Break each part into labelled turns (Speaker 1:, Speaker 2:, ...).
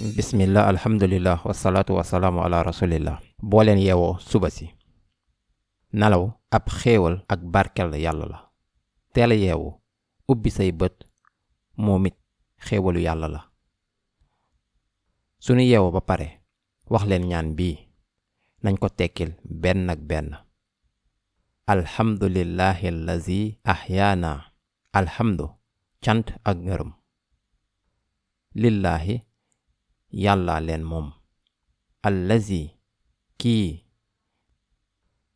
Speaker 1: bismillah alhamdulillah wasalaatu wasalaamu ala rasulillah. boo leen yeewoo suba si nelaw ab xéewal ak barkel yàlla la. teel a yeewu ubbi say bët moom it xéewalu yàlla la. sunu yeewoo ba pare wax leen ñaan bii nañ ko tekkil benn ak benn. alhamdulillahi allazi ahyaana. alhamdu cant ak ngërëm. lillahi yàlla leen moom. allazi kii.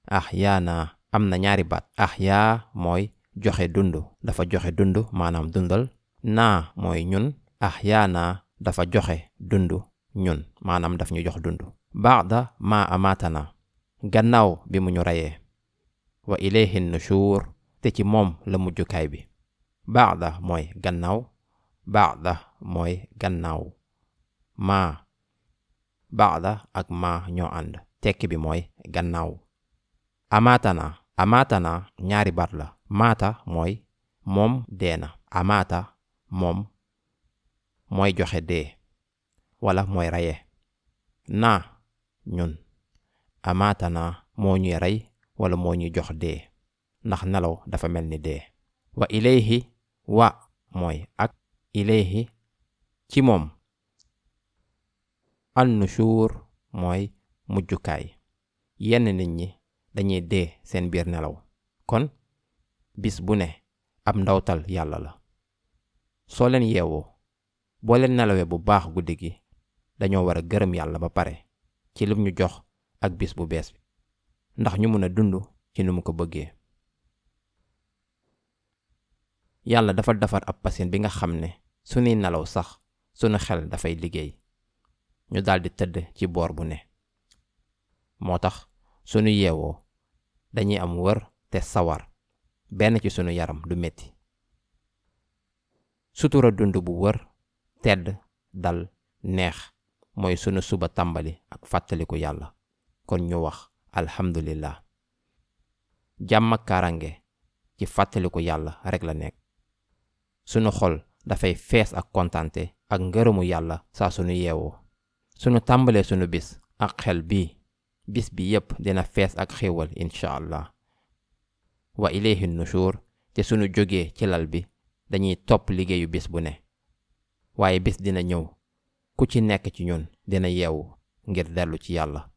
Speaker 1: ahyaana am na ñaari baat. ahyaa mooy joxe dund, dafa joxe dund maanaam dundal. naa mooy ñun. ahyaana dafa joxe dund ñun maanaam daf ñu jox dund. baada ma amaatana gannaaw bi mu ñu reyee. wa ilayhi nushur te ci moom la mujjukaay bi. baada mooy gannaaw. baada mooy gannaaw. maa baada ak maa ñoo ànd tekki bi mooy gannaaw. amaatana ñaari baat la. maata mooy moom deena. amaata moom mooy joxe dee wala mooy reye. naa ñun. amaatana moo ñuy rey wala moo ñuy jox dee ndax nelaw dafa mel ni dee. wa ilayhi wa mooy ak. ilayhi ci moom. an nushur mooy mujjukaay. yenn nit ñi dañuy dee seen biir nelaw. kon bis bu ne ab ndawtal yàlla la. soo leen yeewoo boo leen nelawee bu baax guddi gi dañoo war a gërëm yàlla ba pare ci lim ñu jox ak bis bu bees bi ndax ñu mën a dund ci nu mu ko bëggee. yàlla dafa defar ab pasien bi nga xam ne sunuy nelaw sax sunu xel dafay liggéey ñu daldi tëdd ci boor bu ne. moo tax sunu yeewoo dañuy am wër te sawar benn ci sunu yaram du metti. sutura dund bu wër tedd dal neex mooy sunu suba tàmbali ak fàttaliku yàlla. kon ñu wax alhamdulillah. jàmm ak kaaraange ci fàttaliku yàlla rekk la nekk. sunu xol dafay fees ak kontante ak ngërëmu yàlla saa sunu yeewoo. sunu tàmbalee sunu bis ak xel bii bis bi yépp dina fees ak xéewal incha allah. wa ilayhi nushur te sunu jógee ci lal bi dañuy topp liggéeyu bis bu ne. waaye bis dina ñëw ku ci nekk ci ñun dina yeewu ngir dellu ci yàlla.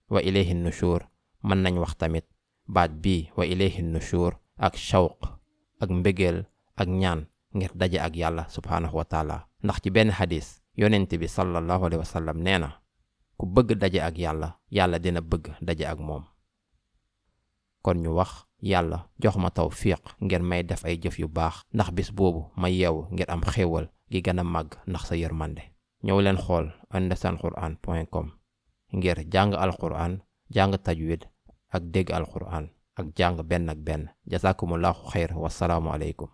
Speaker 1: wa ilayhi nushur mën nañ wax tamit baat bii wa ilayhi nushur ak shawq ak mbëggeel ak ñaan ngir daje ak yàlla subhaanahu wa taala. ndax ci benn xadis yonent bi sallallahu alayhi wa sallam nee na ku bëgg daje ak yàlla yàlla dina bëgg daje ak moom. kon ñu wax yàlla jox ma tawfiq ngir may def ay jëf yu baax ndax bis boobu ma yeewu ngir am xéewal gi gën a màgg ndax sa yërmande. ñëw leen xool understandquran.com ngir jàng alquran jàng tajwid ak dégg alquran ak jàng benn ak benn. jazakumullahu xayr wassalaamu aleykum.